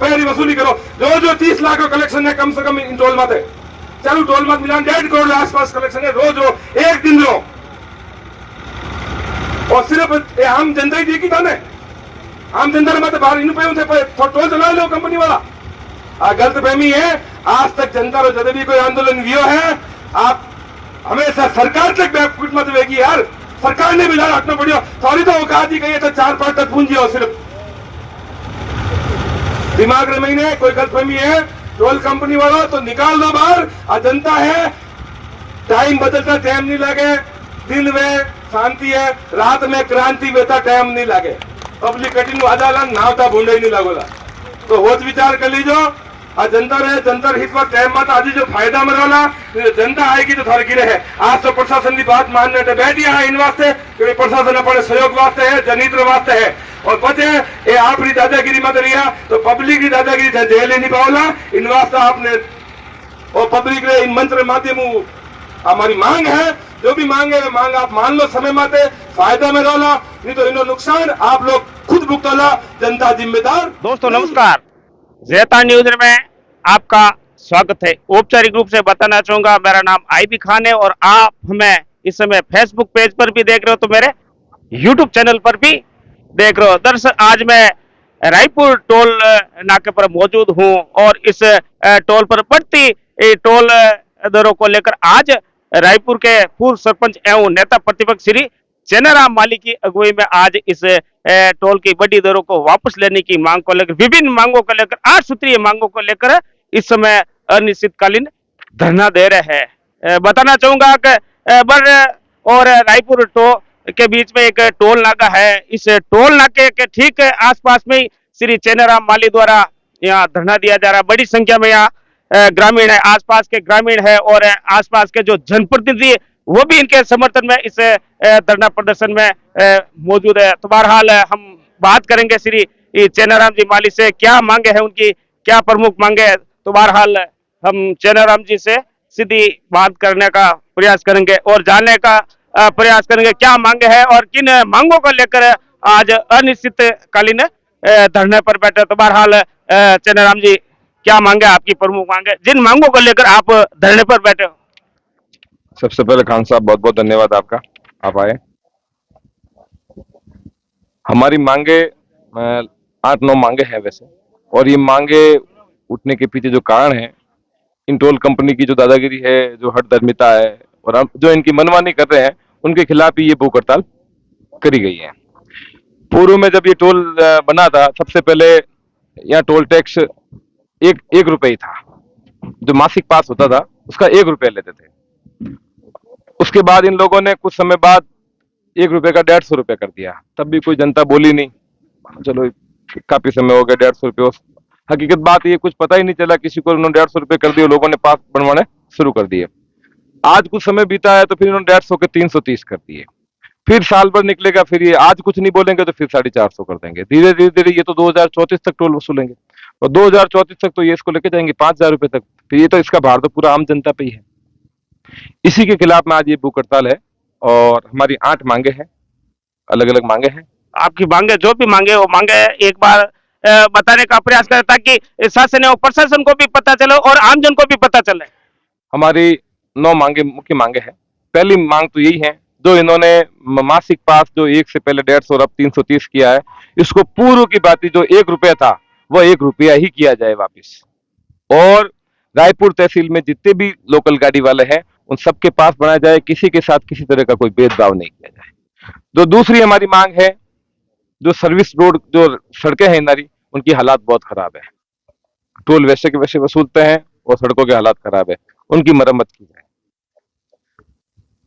पहली वसूली करो। जो 30 लाख का कलेक्शन है कम से कम इन टोल माते चालू टोल मत मिला 1.5 करोड़ आसपास कलेक्शन है रोज एक दिन रो और सिर्फ आम जनता ही देखी था ने आम जनता ने बाहर इन पे टोल चला लो कंपनी वाला आ गलत फहमी है। आज तक जनता रो जब भी कोई आंदोलन वियो है आप हमेशा सरकार तक बैकफुट मत वेगी यार। सरकार ने भी ध्यान रखना पड़ियो थोड़ी तो औकात ही कही तो 4-5 तक पूंजी हो सिर्फ दिमाग में महीने कोई गलतफहमी है टोल कंपनी वाला तो निकाल दो बाहर। आ जनता है टाइम बदलता टाइम नहीं लगे दिन में शांति है रात में क्रांति बेता टाइम नहीं लगे पब्लिक कटिंग आजाला नावता भूंडे नहीं लगोला तो होच विचार कर लीजो। आ जनता रहे जनता हित में टाइम मत आज जो फायदा में रोला जनता आएगी तो थोड़ा गिरे है। आज तो प्रशासन की बात मानने तो बैठी है इन वास्ते क्योंकि प्रशासन अपने सहयोग वास्ते है जनहित वास्ते है और बचे ये आपकी दादागिरी मत रिया तो पब्लिक की दादागिरी जेल ही नहीं पाओला इन वास्ते आपने और पब्लिक रे इन मंत्र माध्यम हमारी मांग है जो भी मांग है मांग आप मान लो समय माते फायदा में रोला नहीं तो इनो नुकसान आप लोग खुद भुगतोला जनता जिम्मेदार। दोस्तों नमस्कार ज़ेता न्यूज में आपका स्वागत है। औपचारिक रूप से बताना चाहूंगा मेरा नाम आईबी खान है और आप हमें इस समय फेसबुक पेज पर भी देख रहे हो तो मेरे यूट्यूब चैनल पर भी देख रहे हो। दरअसल आज मैं रायपुर टोल नाके पर मौजूद हूं और इस टोल पर बढ़ती टोल दरों को लेकर आज रायपुर के पूर्व सरपंच एवं नेता प्रतिपक्ष श्री चेनाराम माली की अगुवाई में आज इस टोल की बड़ी दरों को वापस लेने की मांग को लेकर विभिन्न मांगों को लेकर 8 सूत्रीय मांगों को लेकर इस समय अनिश्चितकालीन धरना दे रहे हैं। बताना चाहूंगा कि बर और रायपुर के बीच में एक टोल नाका है। इस टोल नाके के ठीक आसपास में ही श्री चेनाराम माली द्वारा यहाँ धरना दिया जा रहा है। बड़ी संख्या में यहाँ ग्रामीण है आसपास के ग्रामीण है और आसपास के जो जनप्रतिनिधि वो भी इनके समर्थन में इस धरना प्रदर्शन में मौजूद है। तो बहरहाल हम बात करेंगे श्री चेनाराम जी माली से क्या मांगे हैं उनकी क्या प्रमुख मांगे है। तो बहरहाल हम चेनाराम जी से सीधी बात करने का प्रयास करेंगे और जानने का प्रयास करेंगे क्या मांगे हैं और किन मांगों को लेकर आज अनिश्चितकालीन धरने पर बैठे। तो बहरहाल चेनाराम जी क्या मांगे आपकी प्रमुख मांगे जिन मांगों को लेकर आप धरने पर बैठे हो। सबसे पहले खान साहब बहुत बहुत धन्यवाद आपका आप आए। हमारी मांगे 8-9 मांगे हैं वैसे और ये मांगे उठने के पीछे जो कारण है इन टोल कंपनी की जो दादागिरी है जो हठधर्मिता है और जो इनकी मनमानी कर रहे हैं उनके खिलाफ ही ये भूख हड़ताल करी गई है। पूर्व में जब ये टोल बना था सबसे पहले यहाँ टोल टैक्स एक रुपये ही था जो मासिक पास होता था उसका 1 रुपया लेते थे। उसके बाद इन लोगों ने कुछ समय बाद 1 रुपये का 150 रुपये कर दिया तब भी कोई जनता बोली नहीं। चलो काफी समय हो गया 150 रुपये हकीकत बात ये कुछ पता ही नहीं चला किसी को उन्होंने 150 रुपये कर दिए लोगों ने पास बनवाने शुरू कर दिए। आज कुछ समय बीता है तो फिर इन्होंने 150 के 330 कर दिए फिर साल भर निकलेगा फिर ये आज कुछ नहीं बोलेंगे तो फिर 450 कर देंगे। धीरे धीरे ये तो 2034 तक टोल वसूलेंगे और 2034 तक तो ये इसको लेके जाएंगे 5000 रुपये तक। फिर ये तो इसका भार तो पूरा आम जनता पे ही है। इसी के खिलाफ में आज ये भूख हड़ताल है और हमारी 8 मांगे हैं अलग अलग मांगे हैं। आपकी मांगे जो भी मांगे वो मांगे एक बार बताने का प्रयास करें ताकि शासन और प्रशासन को भी पता चले और आमजन को भी पता चले। हमारी 9 मांगे मुख्य मांगे हैं। पहली मांग तो यही है जो इन्होंने मासिक पास जो 1 से पहले 150 और अब 330 किया है इसको पूर्व की बात जो 1 रुपया था वो 1 रुपया ही किया जाए वापिस। और रायपुर तहसील में जितने भी लोकल गाड़ी वाले हैं उन सबके पास बनाया जाए किसी के साथ किसी तरह का कोई भेदभाव नहीं किया जाए। जो दूसरी हमारी मांग है जो सर्विस रोड जो सड़कें हैं हमारी उनकी हालात बहुत खराब है। टोल वैसे के वैसे वसूलते हैं और सड़कों के हालात खराब है उनकी मरम्मत की जाए।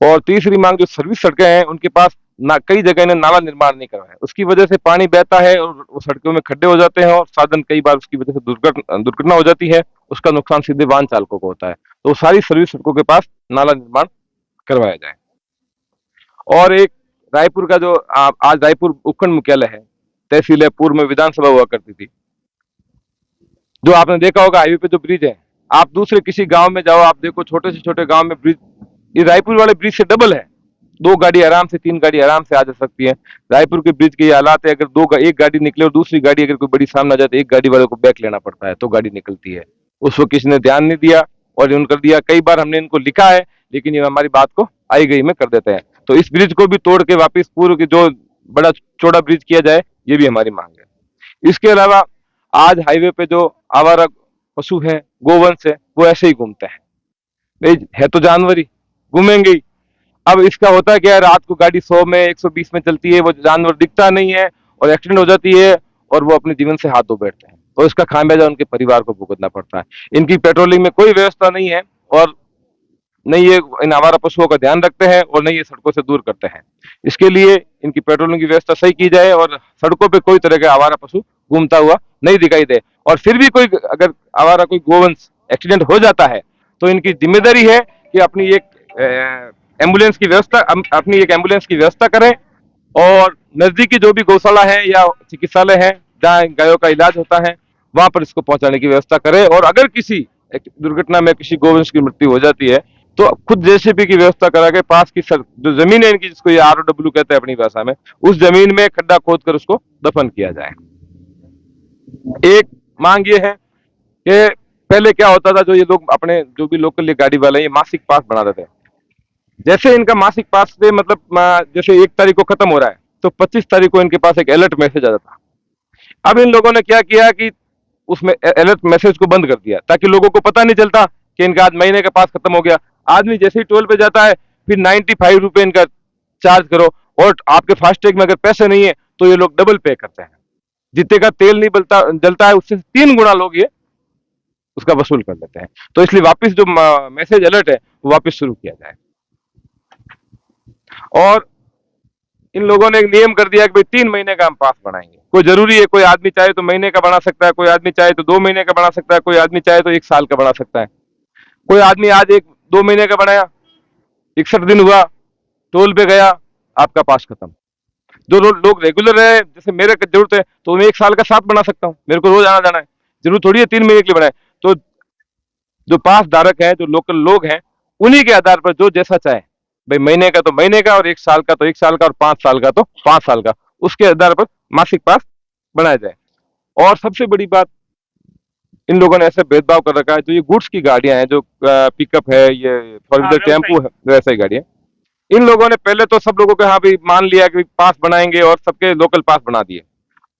और तीसरी मांग जो सर्विस सड़कें हैं उनके पास कई जगह इन्हें नाला निर्माण नहीं करवाया उसकी वजह से पानी बहता है और वो सड़कों में खड्डे हो जाते हैं और साधन कई बार उसकी वजह से दुर्घटना हो जाती है। उसका नुकसान सीधे वाहन चालकों को होता है। तो सारी सर्विस सड़कों के पास नाला निर्माण करवाया जाए। और एक रायपुर का जो आज रायपुर उपखंड मुख्यालय है तहसील है पूर्व में विधानसभा हुआ करती थी जो आपने देखा होगा हाईवे पे जो ब्रिज है आप दूसरे किसी गांव में जाओ आप देखो छोटे से छोटे गांव में ब्रिज ये रायपुर वाले ब्रिज से डबल है 2 गाड़ी आराम से, 3 गाड़ी आराम से आ जा सकती है। रायपुर के ब्रिज के ये हालात है, अगर एक गाड़ी निकले और दूसरी गाड़ी अगर कोई बड़ी सामने आ जाए तो एक गाड़ी वाले को बैक लेना पड़ता है तो गाड़ी निकलती है। उसको किसी ने ध्यान नहीं दिया और इन्होंने कर दिया। कई बार हमने इनको लिखा है लेकिन ये हमारी बात को आई गई में कर देते हैं। तो इस ब्रिज को भी तोड़ के वापस पूर्व की जो बड़ा चौड़ा ब्रिज किया जाए, ये भी हमारी मांग है। इसके अलावा आज हाईवे पे जो आवारा पशु है, गोवंश है, वो ऐसे ही घूमते हैं। भाई है तो जानवर ही, घूमेंगे ही। अब इसका होता क्या है, रात को गाड़ी 100 में 120 में चलती है, वो जानवर दिखता नहीं है और एक्सीडेंट हो जाती है और वो अपने जीवन से हाथ धो बैठते हैं। तो इसका खामियाजा उनके परिवार को भुगतना पड़ता है। इनकी पेट्रोलिंग में कोई व्यवस्था नहीं है और न ये इन आवारा पशुओं का ध्यान रखते हैं और न ये सड़कों से दूर करते हैं। इसके लिए इनकी पेट्रोलिंग की व्यवस्था सही की जाए और सड़कों पे कोई तरह का आवारा पशु घूमता हुआ नहीं दिखाई दे। और फिर भी कोई अगर आवारा कोई गोवंश एक्सीडेंट हो जाता है तो इनकी जिम्मेदारी है कि अपनी एक एम्बुलेंस की व्यवस्था करें और नजदीकी जो भी गौशाला है या चिकित्सालय है जहाँ गायों का इलाज होता है, वहां पर इसको पहुंचाने की व्यवस्था करें। और अगर किसी दुर्घटना में किसी गोवंश की मृत्यु हो जाती है तो खुद जेसीबी की व्यवस्था करा के पास की जो जमीन है इनकी, जिसको ये ROW कहते हैं अपनी भाषा में, उस जमीन में खड्डा खोद कर उसको दफन किया जाए। एक मांग ये है कि पहले क्या होता था, जो ये लोग अपने जो भी लोकल ये गाड़ी वाले ये मासिक पास बना देते हैं। जैसे इनका मासिक पास से मतलब जैसे 1 तारीख को खत्म हो रहा है तो 25 तारीख को इनके पास एक अलर्ट मैसेज आ जाता। अब इन लोगों ने क्या किया कि उसमें अलर्ट मैसेज को बंद कर दिया ताकि लोगों को पता नहीं चलता कि इनका आज महीने का पास खत्म हो गया। आदमी जैसे ही टोल पे जाता है फिर 95 रुपए इनका चार्ज करो और आपके फास्टैग में अगर पैसे नहीं है तो ये लोग डबल पे करते हैं। जितने का तेल नहीं जलता है उससे 3 गुना लोग ये उसका वसूल कर लेते हैं। तो इसलिए वापस जो मैसेज अलर्ट है वो वापस शुरू किया जाए। और इन लोगों ने एक नियम कर दिया कि भाई 3 महीने का हम पास बनाएंगे। कोई जरूरी है, कोई आदमी चाहे तो महीने का बना सकता है, कोई आदमी चाहे तो 2 महीने का बना सकता है, कोई आदमी चाहे तो 1 साल का बना सकता है। कोई आदमी आज 2 महीने का बनाया, 61 दिन हुआ, टोल पे गया, आपका पास खत्म। जो लोग रेगुलर है, जैसे मेरे को जरूरत है तो मैं 1 साल का 7 बना सकता हूँ, मेरे को रोज आना जाना है, जरूरत थोड़ी है 3 महीने के लिए बनाए। तो जो पास धारक है, जो लोकल लोग हैं, उन्हीं के आधार पर जो जैसा चाहे, भाई महीने का तो महीने का और 1 साल का तो 1 साल का और 5 साल का तो 5 साल का, उसके आधार पर मासिक पास बनाया जाए। और सबसे बड़ी बात, इन लोगों ने ऐसे भेदभाव कर रखा है, जो ये गुड्स की गाड़ियां हैं, जो पिकअप है, ये फोर व्हीलर टेम्पू है, वैसे ही गाड़ियां, इन लोगों ने पहले तो सब लोगों के हाँ भी मान लिया कि पास बनाएंगे और सबके लोकल पास बना दिए।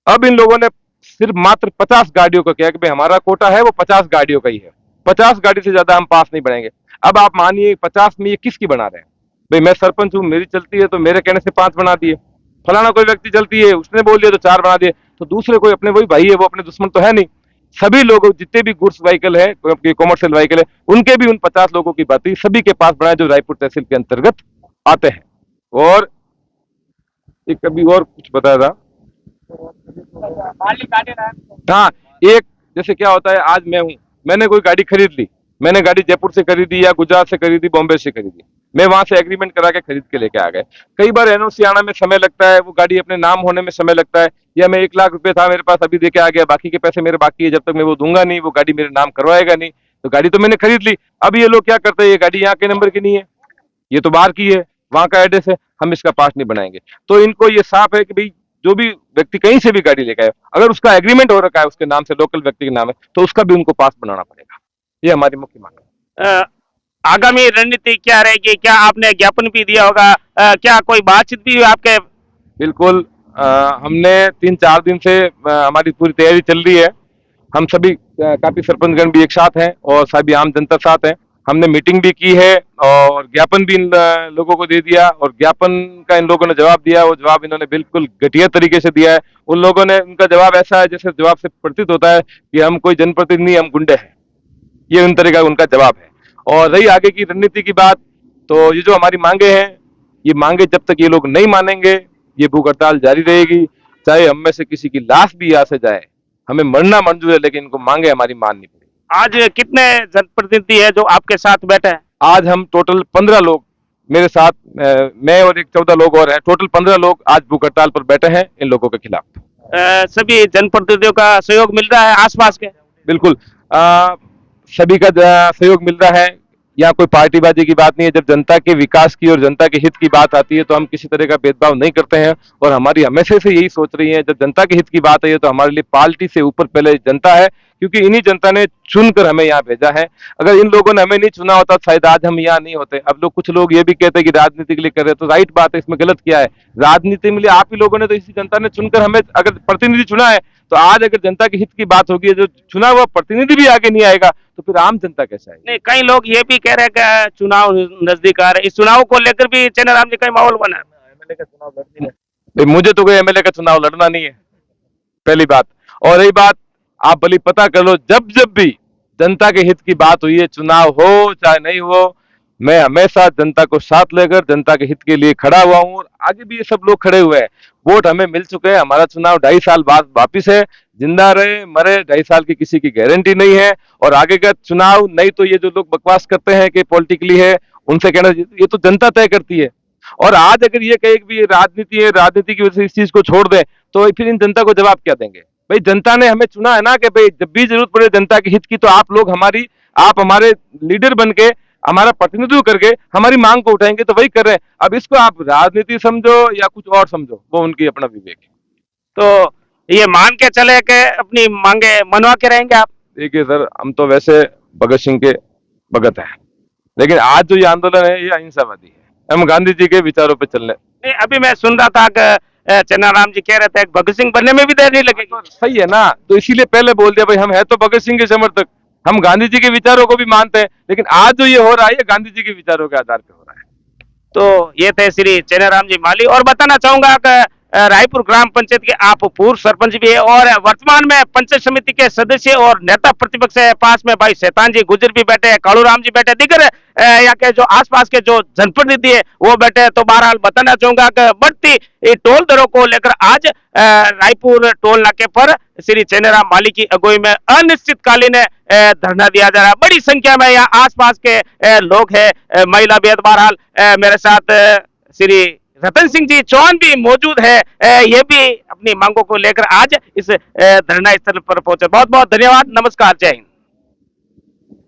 अब इन लोगों ने सिर्फ मात्र 50 गाड़ियों का किया कि भाई हमारा कोटा है वो 50 गाड़ियों का ही है, 50 गाड़ी से ज्यादा हम पास नहीं बनाएंगे। अब आप मानिए 50 में ये किसकी बना रहे हैं? भाई मैं सरपंच हूँ, मेरी चलती है तो मेरे कहने से 5 बना दिए, फलाना कोई व्यक्ति चलती है उसने बोल दिया तो 4 बना दिए। तो दूसरे कोई अपने वही भाई है, वो अपने दुश्मन तो है नहीं। सभी लोग जितने भी गुड्स व्हीकल है, कॉमर्शियल व्हीकल है, उनके भी उन 50 लोगों की बात सभी के पास बनाए जो रायपुर तहसील के अंतर्गत आते हैं। और एक कभी और कुछ बताया था, हाँ, एक जैसे क्या होता है, आज मैंने कोई गाड़ी खरीद ली, मैंने गाड़ी जयपुर से खरीदी या गुजरात से खरीदी, बॉम्बे से खरीदी, मैं वहां से एग्रीमेंट करा के खरीद के लेके आ गए। कई बार एनओसी आना में समय लगता है, वो गाड़ी अपने नाम होने में समय लगता है, या मैं 1 लाख रुपए था मेरे पास अभी देके आ गया, बाकी के पैसे मेरे बाकी है, जब तक मैं वो दूंगा नहीं वो गाड़ी मेरे नाम करवाएगा नहीं। तो गाड़ी तो मैंने खरीद ली, अब ये लोग क्या करते हैं, ये गाड़ी यहाँ के नंबर की नहीं है, ये तो बाहर की है, वहां का एड्रेस है, हम इसका पास नहीं बनाएंगे। तो इनको ये साफ है कि भाई जो भी व्यक्ति कहीं से भी गाड़ी लेकर आए, अगर उसका एग्रीमेंट हो रखा है उसके नाम से, लोकल व्यक्ति के नाम है, तो उसका भी उनको पास बनाना पड़ेगा। ये हमारी मुख्य मांग है। आगामी रणनीति क्या रहेगी? क्या आपने ज्ञापन भी दिया होगा? क्या कोई बातचीत भी हुई आपके? बिल्कुल, हमने 3-4 दिन से हमारी पूरी तैयारी चल रही है। हम सभी काफी सरपंचगण भी एक साथ हैं और सभी आम जनता साथ हैं। हमने मीटिंग भी की है और ज्ञापन भी इन लोगों को दे दिया, और ज्ञापन का इन लोगों ने जवाब दिया, वो जवाब इन्होंने बिल्कुल घटिया तरीके से दिया है। उन लोगों ने, उनका जवाब ऐसा है जैसे जवाब से प्रतीत होता है कि हम कोई जनप्रतिनिधि, हम गुंडे हैं, ये उन तरह का उनका जवाब है। और रही आगे की रणनीति की बात, तो ये जो हमारी मांगे हैं, ये मांगे जब तक ये लोग नहीं मानेंगे, ये भूख हड़ताल जारी रहेगी। चाहे हम में से किसी की लाश भी यहाँ से जाए, हमें मरना मंजूर है, लेकिन इनको मांगे हमारी माननी पड़ेगी। आज कितने जनप्रतिनिधि है जो आपके साथ बैठे हैं? आज हम टोटल 15 लोग मेरे साथ, मैं और एक 14 लोग और हैं, टोटल 15 लोग आज भूख हड़ताल पर बैठे हैं इन लोगों के खिलाफ। सभी जनप्रतिनिधियों का सहयोग मिल रहा है आसपास के? बिल्कुल, सभी का सहयोग मिल रहा है। यहाँ कोई पार्टीबाजी की बात नहीं है। जब जनता के विकास की और जनता के हित की बात आती है तो हम किसी तरह का भेदभाव नहीं करते हैं, और हमारी हमेशा से यही सोच रही है, जब जनता के हित की बात आई है तो हमारे लिए पार्टी से ऊपर पहले जनता है, क्योंकि इन्हीं जनता ने चुनकर हमें यहाँ भेजा है। अगर इन लोगों ने हमें नहीं चुना होता तो शायद आज हम यहाँ नहीं होते। अब लोग, कुछ लोग ये भी कहते हैं कि राजनीति के लिए कर रहे हैं, तो राइट बात है, इसमें गलत क्या है? राजनीति में लिए आप ही लोगों ने, तो इसी जनता ने चुनकर हमें अगर प्रतिनिधि चुना है, तो आज अगर जनता के हित की बात होगी, जो चुना हुआ प्रतिनिधि भी आगे नहीं आएगा तो फिर आम जनता कैसे आएगी? नहीं, कई लोग ये भी कह रहे हैं कि चुनाव नजदीक आ रहे हैं, इस चुनाव को लेकर भी चेन्नईराम जी कई माहौल बना है। एमएलए का चुनाव लड़नी है भाई, मुझे तो कोई एमएलए का चुनाव लड़ना नहीं है, पहली बात। और रही बात, आप भली पता कर लो, जब जब भी जनता के हित की बात हुई है, चुनाव हो चाहे नहीं हो, मैं हमेशा जनता को साथ लेकर जनता के हित के लिए खड़ा हुआ हूँ, और आगे भी ये सब लोग खड़े हुए हैं। वोट हमें मिल चुके हैं, हमारा चुनाव 2.5 साल बाद वापिस है। जिंदा रहे मरे 2.5 साल की किसी की गारंटी नहीं है, और आगे का चुनाव नहीं तो ये जो लोग बकवास करते हैं कि पॉलिटिकली है, उनसे कहना, ये तो जनता तय करती है। और आज अगर ये कहे कि भी राजनीति है, राजनीति की वजह से इस चीज को छोड़ दें, तो फिर इन जनता को जवाब क्या देंगे? भाई जनता ने हमें चुना है ना, कि भाई जब भी जरूरत पड़े जनता के हित की, तो आप हमारे लीडर बन के, हमारा प्रतिनिधित्व करके हमारी मांग को उठाएंगे, तो वही कर रहे हैं। अब इसको आप राजनीति समझो या कुछ और समझो, वो उनकी अपना विवेक है। तो ये मान के चले कि अपनी मांगे मनवा के रहेंगे आप? देखिए सर, हम तो वैसे भगत सिंह के भगत हैं, लेकिन आज जो ये आंदोलन है, ये अहिंसावादी है। हम गांधी जी के विचारों पे चलने। नहीं, अभी मैं सुन रहा था कि चेन्नईराम जी कह रहे थे भगत सिंह बनने में भी देर नहीं लगेगी। सही है ना, तो इसीलिए पहले बोल दिया भाई, हम है तो भगत सिंह के समर्थक, हम गांधी जी के विचारों को भी मानते हैं, लेकिन आज जो ये हो रहा है, ये गांधी जी के विचारों के आधार पर हो रहा है। तो ये थे श्री चेन्नईराम जी माली। और बताना चाहूंगा कि रायपुर ग्राम पंचायत के आप पूर्व सरपंच भी है और वर्तमान में पंचायत समिति के सदस्य और नेता प्रतिपक्ष है। पास में भाई शैतान जी गुजर भी बैठे हैं, कालूराम जी बैठे, दिगर यहाँ के जो आसपास के जो जनप्रतिनिधि है वो बैठे। तो बहरहाल बताना चाहूंगा कि बढ़ती टोल दरों को लेकर आज रायपुर टोल नाके पर श्री चेन्नईराम माली की अगुवाई में अनिश्चितकालीन धरना दिया जा रहा है। बड़ी संख्या में यहाँ आसपास के लोग हैं, महिला भी है। बहरहाल मेरे साथ श्री रतन सिंह जी चौहान भी मौजूद है, ये भी अपनी मांगों को लेकर आज इस धरना स्थल पर पहुंचे। बहुत बहुत धन्यवाद, नमस्कार, जय हिंद।